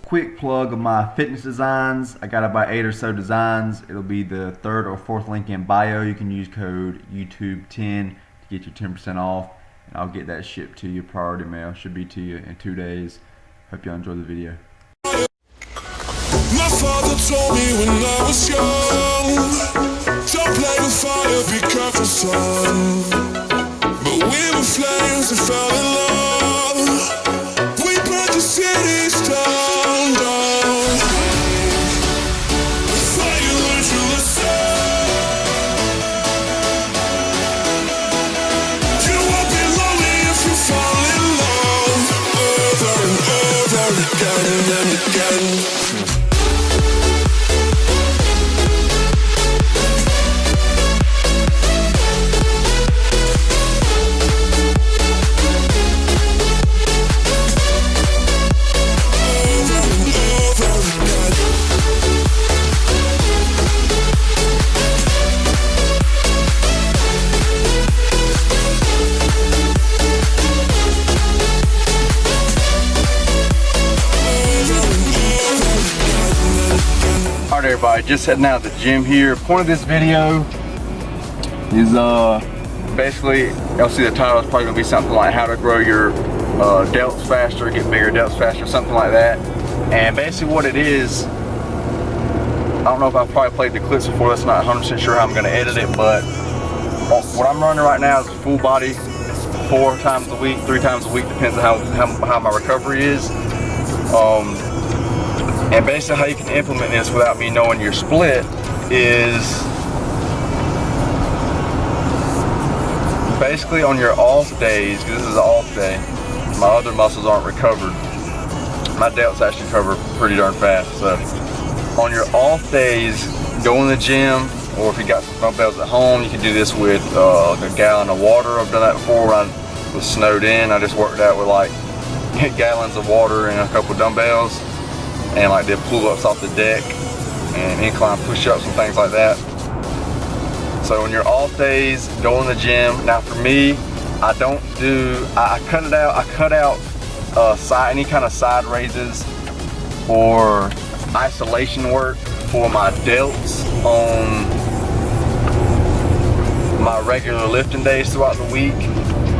Quick plug of my fitness designs. I got about 8 or so designs. It'll be the 3rd or 4th link in bio. You can use code YouTube10 to get your 10% off, and I'll get that shipped to you priority mail. Should be to you in 2 days. Hope y'all enjoy the video. My father told me when I was young, don't play with fire, be careful, son. But we were flames and fell in love. We burned the cities down, down. Fire learned you listen. You won't be lonely if you fall in love. Over and over again and again. Alright everybody, just heading out to the gym here. Point of this video is basically, you'll see the title is probably going to be something like how to grow your delts faster, get bigger delts faster, something like that. And basically what it is, I don't know if I've probably played the clips before, that's not 100% sure how I'm going to edit it, but what I'm running right now is full body 4 times a week, 3 times a week, depends on how my recovery is. And basically how you can implement this without me knowing your split is basically on your off days, because this is an off day, my other muscles aren't recovered. My delts actually recover pretty darn fast. So on your off days, go in the gym, or if you got some dumbbells at home, you can do this with like a gallon of water. I've done that before when I was snowed in. I just worked out with like gallons of water and a couple dumbbells, and like did pull-ups off the deck and incline push-ups and things like that. So on your off days, go in the gym. Now for me, I cut it out. I cut out any kind of side raises or isolation work for my delts on my regular lifting days throughout the week.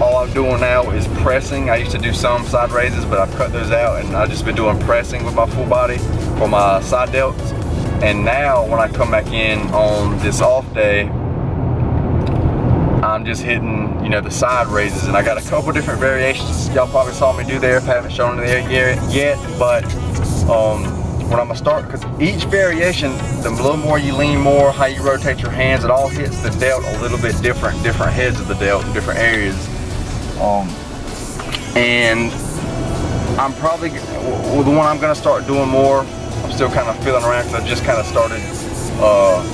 All I'm doing now is pressing. I used to do some side raises, but I've cut those out, and I've just been doing pressing with my full body for my side delts. And now when I come back in on this off day, I'm just hitting, the side raises, and I got a couple different variations y'all probably saw me do there if I haven't shown it there yet. But when I'm gonna start, because each variation, the little more you lean more, how you rotate your hands, it all hits the delt a little bit different heads of the delt in different areas. And I'm probably, the one I'm gonna start doing more, I'm still kind of feeling around because I just kind of started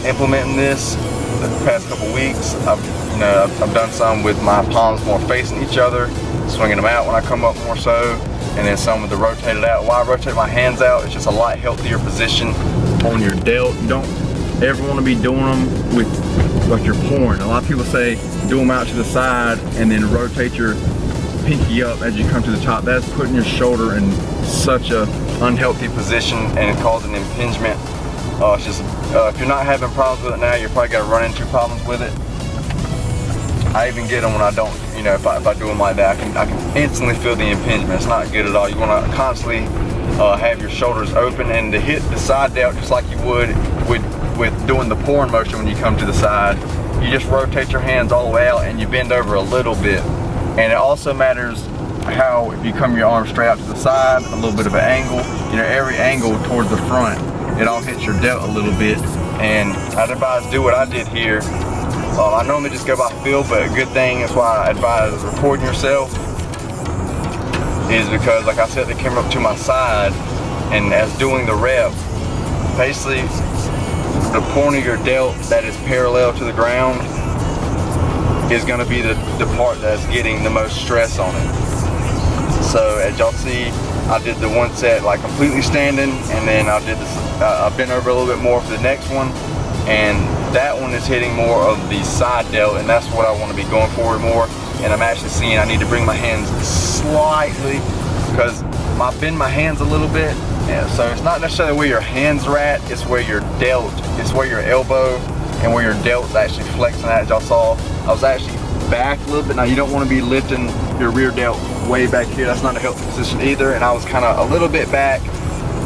implementing this the past couple weeks. I've done some with my palms more facing each other, swinging them out when I come up more so, and then some with the rotated out. Why I rotate my hands out, it's just a lot healthier position on your delt. You don't ever want to be doing them with like you're pouring. A lot of people say do them out to the side and then rotate your pinky up as you come to the top. That's putting your shoulder in such a unhealthy position and causing impingement. It's just if you're not having problems with it now, you're probably gonna run into problems with it. I even get them when I don't, if I do them like that, I can instantly feel the impingement. It's not good at all. You want to constantly have your shoulders open, and to hit the side delt just like you would with doing the pouring motion when you come to the side. You just rotate your hands all the way out and you bend over a little bit. And it also matters how, if you come your arm straight out to the side, a little bit of an angle, every angle towards the front, it all hits your delt a little bit. And I'd advise do what I did here. I normally just go by feel, but a good thing, that's why I advise recording yourself, is because, like I set the camera up to my side, and as doing the rep, basically the point of your delt that is parallel to the ground is going to be the part that's getting the most stress on it. So as y'all see, I did the one set like completely standing, and then I bent over a little bit more for the next one. and that one is hitting more of the side delt, and that's what I want to be going for more. And I'm actually seeing I need to bring my hands slightly, because I bend my hands a little bit. And so it's not necessarily where your hands are at, it's where your delt, it's where your elbow and where your delt's actually flexing at. As y'all saw, I was actually back a little bit. Now you don't want to be lifting your rear delt way back here. That's not a healthy position either. And I was kind of a little bit back,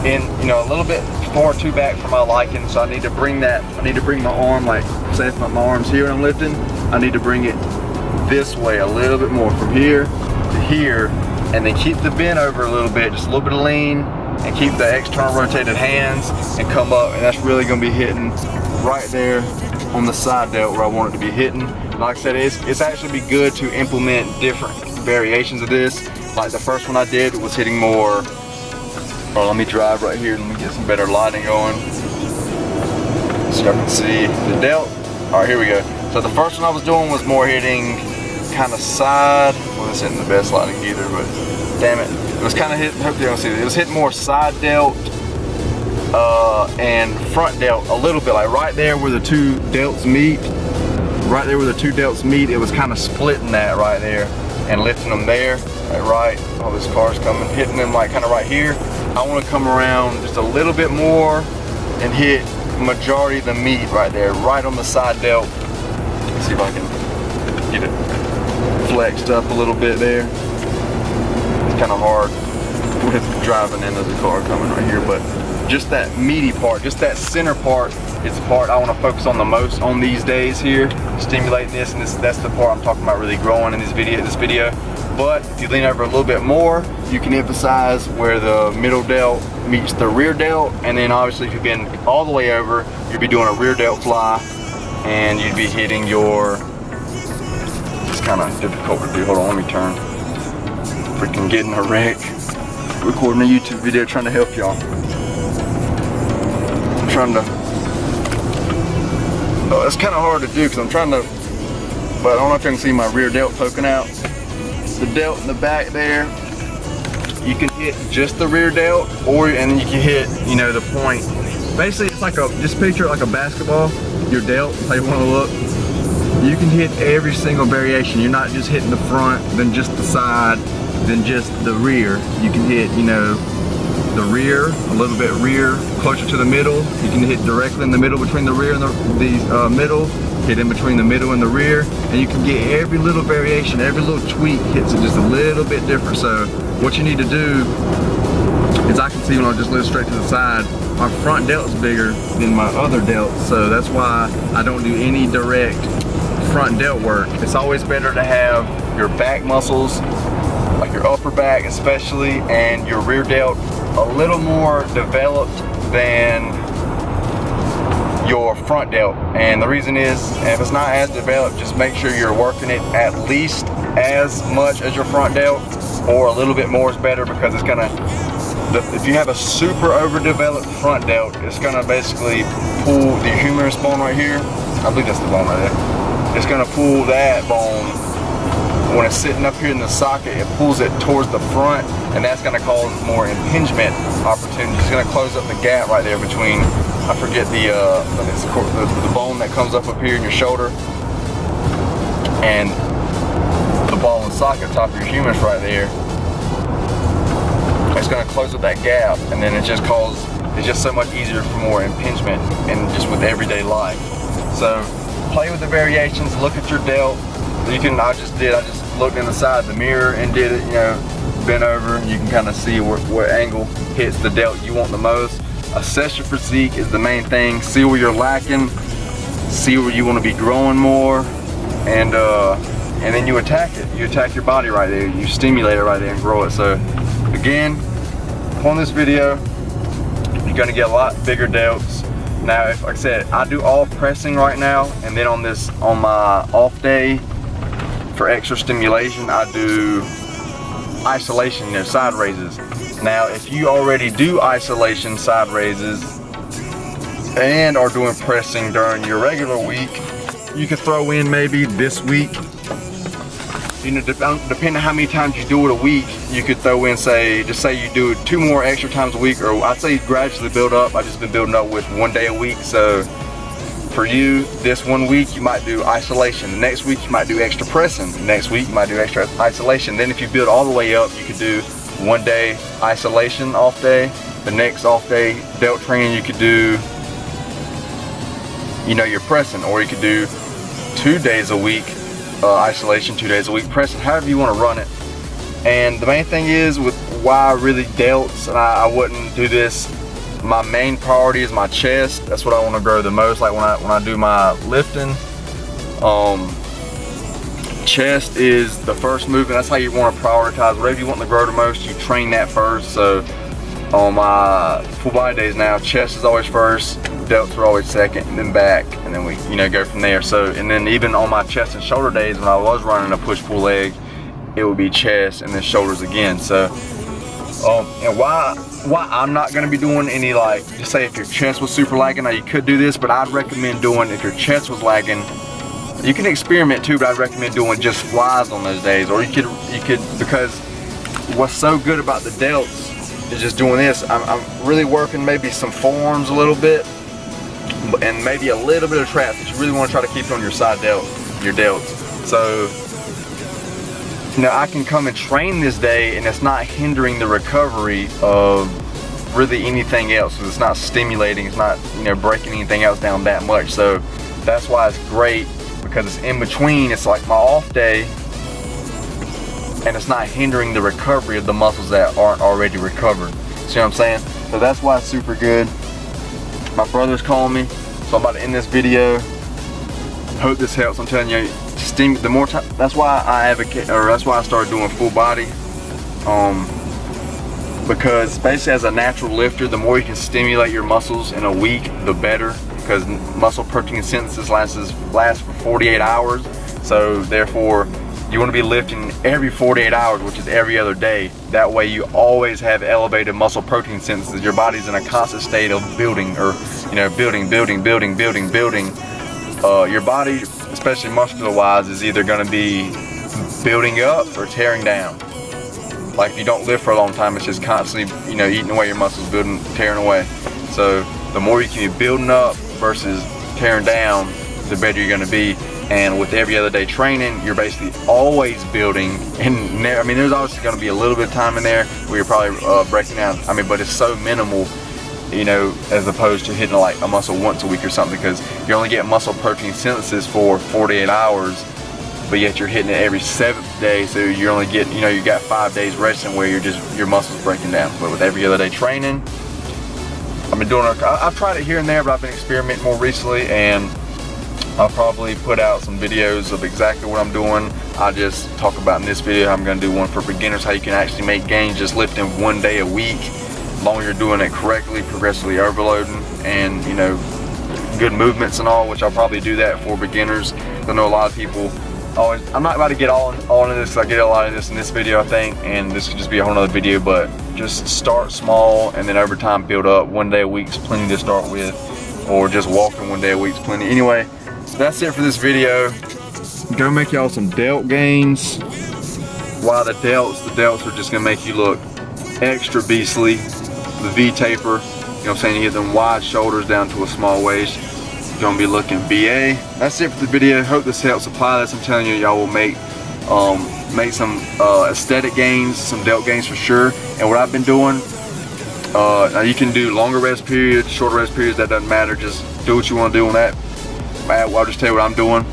in, you know, a little bit far too back for my liking. So I need to bring that, I need to bring my arm, like say if my arm's here and I'm lifting, I need to bring it this way a little bit more, from here to here, and then keep the bend over a little bit, just a little bit of lean, and keep the external rotated hands and come up, and that's really going to be hitting right there on the side delt where I want it to be hitting. Like I said, it's actually be good to implement different variations of this. Like the first one I did was hitting more, let me drive right here, let me get some better lighting going so y'all can see the delt. All right, here we go. So the first one I was doing was more hitting kind of side, well this isn't the best lighting either, but damn it. It was kind of hitting, hope you don't see it. It was hitting more side delt and front delt a little bit, like right there where the two delts meet. Right there where the two delts meet, it was kind of splitting that right there and lifting them there. Right, oh this car's coming, hitting them like kind of right here. I want to come around just a little bit more and hit majority of the meat right there, right on the side delt. Let's see if I can get it flexed up a little bit there. It's kind of hard with driving into the car coming right here, but just that meaty part, just that center part is the part I want to focus on the most on these days here, stimulating this, and that's the part I'm talking about really growing in this video. But if you lean over a little bit more, you can emphasize where the middle delt meets the rear delt, and then obviously if you've been all the way over, you'd be doing a rear delt fly, and you'd be hitting your, it's kind of difficult to do, hold on, let me turn, freaking getting a wreck, recording a YouTube video trying to help y'all. I'm trying to, oh, it's kind of hard to do because I'm trying to, but I don't know if you can see my rear delt poking out. The delt in the back there, you can hit just the rear delt, and you can hit, you know, the point. Basically, it's like just picture it like a basketball, your delt, how you want to look. You can hit every single variation. You're not just hitting the front, then just the side, then just the rear. You can hit, you know, the rear, a little bit rear, closer to the middle. You can hit directly in the middle between the rear and the middle. Hit in between the middle and the rear, and you can get every little variation, every little tweak hits it just a little bit different. So what you need to do is, I can see when I just lift straight to the side, my front delt is bigger than my other delt, so that's why I don't do any direct front delt work. It's always better to have your back muscles, like your upper back especially, and your rear delt a little more developed than your front delt. And the reason is, if it's not as developed, just make sure you're working it at least as much as your front delt, or a little bit more is better, because it's gonna, if you have a super overdeveloped front delt, it's gonna basically pull the humerus bone right here. I believe that's the bone right there. It's gonna pull that bone when it's sitting up here in the socket. It pulls it towards the front, and that's gonna cause more impingement opportunities. It's gonna close up the gap right there between, I forget the bone that comes up here in your shoulder and the ball and socket top of your humerus right there. It's going to close up that gap, and then it's just so much easier for more impingement and just with everyday life. So play with the variations, look at your delt. You can, I just looked in the side of the mirror and did it, you know, bent over. You can kind of see what angle hits the delt you want the most. Assess your physique is the main thing. See where you're lacking, see where you want to be growing more, and then you attack it. You attack your body right there. You stimulate it right there and grow it. So again, on this video, you're gonna get a lot bigger delts. Now, like I said, I do all pressing right now, and then on my off day for extra stimulation, I do isolation, you know, side raises. Now, if you already do isolation side raises and are doing pressing during your regular week, you could throw in maybe this week, you know, depending on how many times you do it a week, you could throw in, just say you do it 2 more extra times a week, or I'd say gradually build up. I've just been building up with 1 day a week, so for you, this 1 week you might do isolation. The next week you might do extra pressing. The next week you might do extra isolation. Then if you build all the way up, you could do 1 day isolation off day. The next off day delt training, you could do, you know, your pressing, or you could do 2 days a week isolation, 2 days a week pressing, however you want to run it. And the main thing is with why I really delts, and I wouldn't do this, my main priority is my chest. That's what I want to grow the most. Like when I do my lifting, chest is the first movement. That's how you want to prioritize. Whatever you want to grow the most, you train that first. So on my full body days now, chest is always first, delts are always second, and then back, and then we, you know, go from there. So, and then even on my chest and shoulder days when I was running a push-pull leg, it would be chest and then shoulders again. So, and why I'm not gonna be doing any, like, just say if your chest was super lagging, now you could do this, but I'd recommend doing, if your chest was lagging, you can experiment too, but I'd recommend doing just flies on those days. Or you could, because what's so good about the delts is just doing this. I'm really working maybe some forearms a little bit, and maybe a little bit of traps, but you really want to try to keep it on your side delt, your delts. So, you know, I can come and train this day and it's not hindering the recovery of really anything else. So it's not stimulating, it's not, you know, breaking anything else down that much. So that's why it's great, because it's in between. It's like my off day, and it's not hindering the recovery of the muscles that aren't already recovered. See what I'm saying? So that's why it's super good. My brother's calling me, so I'm about to end this video. Hope this helps. I'm telling you, the more time, that's why I advocate, or that's why I started doing full body, because basically as a natural lifter, the more you can stimulate your muscles in a week, the better, because muscle protein synthesis lasts for 48 hours. So therefore, you want to be lifting every 48 hours, which is every other day. That way you always have elevated muscle protein synthesis. Your body's in a constant state of building, or, you know, building. Your body, especially muscular wise, is either going to be building up or tearing down. Like if you don't lift for a long time, it's just constantly, you know, eating away your muscles, building, tearing away. So the more you can be building up versus tearing down, the better you're going to be. And with every other day training, you're basically always building. And I mean, there's obviously going to be a little bit of time in there where you're probably breaking down. I mean, but it's so minimal, you know, as opposed to hitting like a muscle once a week or something, because you're only getting muscle protein synthesis for 48 hours, but yet you're hitting it every 7th day. So you're only getting, you know, you got 5 days resting where you're just, your muscles breaking down. But with every other day training, I've been doing, I've tried it here and there, but I've been experimenting more recently, and I'll probably put out some videos of exactly what I'm doing. I'll just talk about in this video how I'm going to do one for beginners, how you can actually make gains just lifting 1 day a week, as long as you're doing it correctly, progressively overloading, and, you know, good movements and all, which I'll probably do that for beginners. I know a lot of people always, I'm not about to get all into this, I get a lot of this in this video, I think, and this could just be a whole nother video, but just start small and then over time build up. 1 day a week's plenty to start with, or just walking 1 day a week's plenty. Anyway, that's it for this video. Go make y'all some delt gains. Why the delts are just gonna make you look extra beastly. The V-taper, you know what I'm saying, you get them wide shoulders down to a small waist, you're gonna be looking BA. That's it for the video. Hope this helps. Apply this. I'm telling you, y'all will make some aesthetic gains, some delt gains for sure. And what I've been doing, now you can do longer rest periods, shorter rest periods, that doesn't matter. Just do what you want to do on that. I'll just tell you what I'm doing.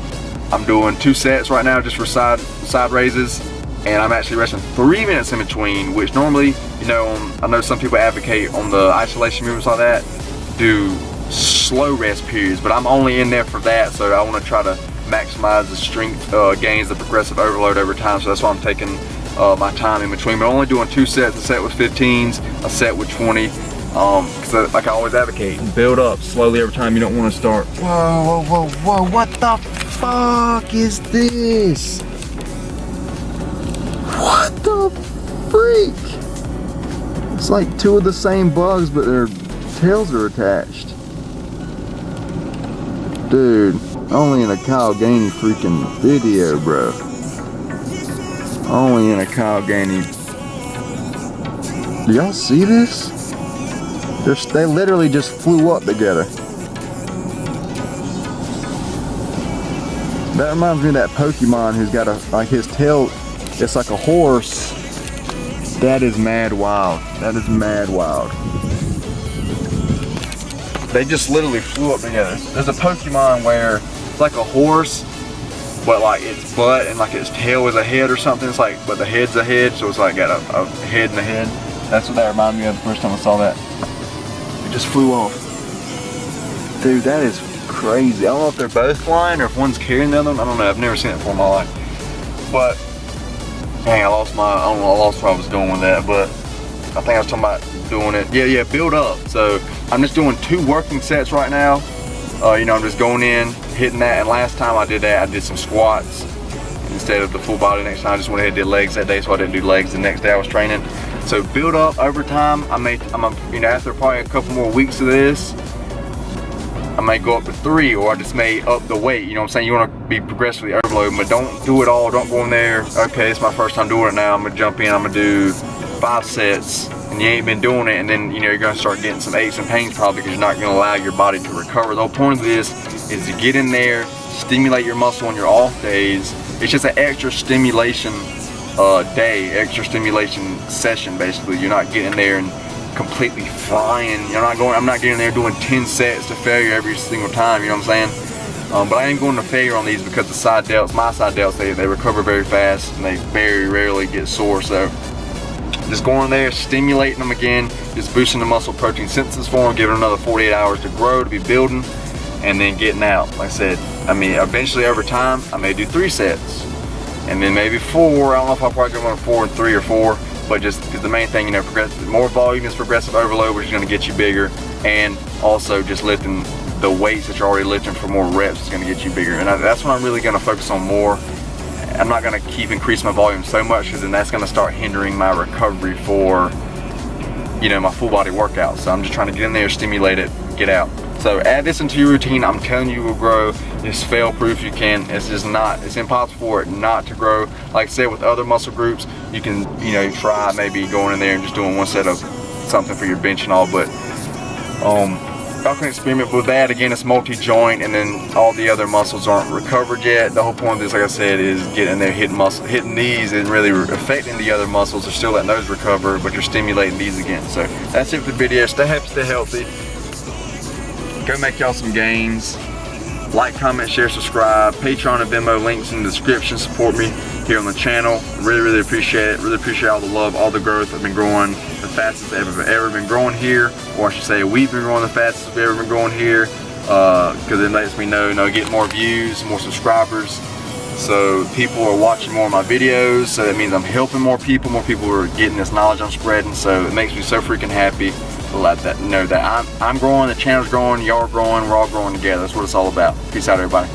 I'm doing 2 sets right now just for side raises, and I'm actually resting 3 minutes in between, which normally, you know, I know some people advocate on the isolation movements like that, do slow rest periods, but I'm only in there for that, so I want to try to maximize the strength gains, the progressive overload over time, so that's why I'm taking my time in between, but only doing 2 sets, a set with 15s, a set with 20. Because like I always advocate, build up slowly over time. You don't want to start, whoa, what the fuck is this? What the freak? It's like 2 of the same bugs, but their tails are attached. Dude, only in a Kyle Gainey freaking video, bro. Only in a Kyle Gainey. Do y'all see this? They literally just flew up together. That reminds me of that Pokemon who's got like his tail, it's like a horse. That is mad wild. That is mad wild. They just literally flew up together. There's a Pokemon where it's like a horse, but like its butt and like its tail is a head or something. It's like, but the head's a head, so it's like got a head and a head. That's what that reminded me of the first time I saw that. It just flew off. Dude, that is crazy. I don't know if they're both flying or if one's carrying the other one. I don't know. I've never seen it before in my life. But dang, I lost what I was doing with that. But I think I was talking about doing it. Yeah, build up. So I'm just doing 2 working sets right now. You know, I'm just going in, hitting that. And last time I did that, I did some squats instead of the full body. Next time I just went ahead and did legs that day, so I didn't do legs the next day I was training. So build up over time. You know, after probably a couple more weeks of this, I may go up to 3, or I just may up the weight. You know what I'm saying? You want to be progressively overloading, but don't do it all. Don't go in there, okay, it's my first time doing it now, I'm gonna jump in, I'm gonna do 5 sets, and you ain't been doing it, and then you know you're gonna start getting some aches and pains probably because you're not gonna allow your body to recover. The whole point of this is to get in there, stimulate your muscle on your off days. It's just an extra stimulation day, extra stimulation session basically. You're not getting there and completely flying. I'm not getting there doing 10 sets to failure every single time, you know what I'm saying? But I am going to failure on these because the side delts, my side delts, they recover very fast and they very rarely get sore. So just going there, stimulating them again, just boosting the muscle protein synthesis for them, giving them another 48 hours to grow, to be building, and then getting out. Like I said, I mean, eventually over time, I may do 3 sets and then maybe 4. I don't know if I'll probably go on 4 and 3 or 4. But just because the main thing, you know, more volume is progressive overload, which is going to get you bigger, and also just lifting the weights that you're already lifting for more reps is going to get you bigger. And that's what I'm really going to focus on more. I'm not going to keep increasing my volume so much, because then that's going to start hindering my recovery for, you know, my full body workout. So I'm just trying to get in there, stimulate it, get out. So add this into your routine. I'm telling you, it will grow. It's fail proof. You can. It's just not. It's impossible for it not to grow. Like I said, with other muscle groups, you can, you know, try maybe going in there and just doing 1 set of something for your bench and all. But y'all can experiment with that. Again, it's multi-joint, and then all the other muscles aren't recovered yet. The whole point of this, like I said, is getting in there, hitting these, and really affecting the other muscles. They're still letting those recover, but you're stimulating these again. So that's it for the video. Stay happy, stay healthy. Go make y'all some gains. Like, comment, share, subscribe. Patreon and Venmo links in the description. Support me here on the channel. Really appreciate it. Really appreciate all the love, all the growth. I've been growing the fastest I've ever been growing here, or I should say we've been growing the fastest we've ever been growing here, because it lets me know, get more views, more subscribers. So people are watching more of my videos, so that means I'm helping more people are getting this knowledge I'm spreading. So it makes me so freaking happy to let that know that I'm growing, the channel's growing, y'all are growing, we're all growing together. That's what it's all about. Peace out, everybody.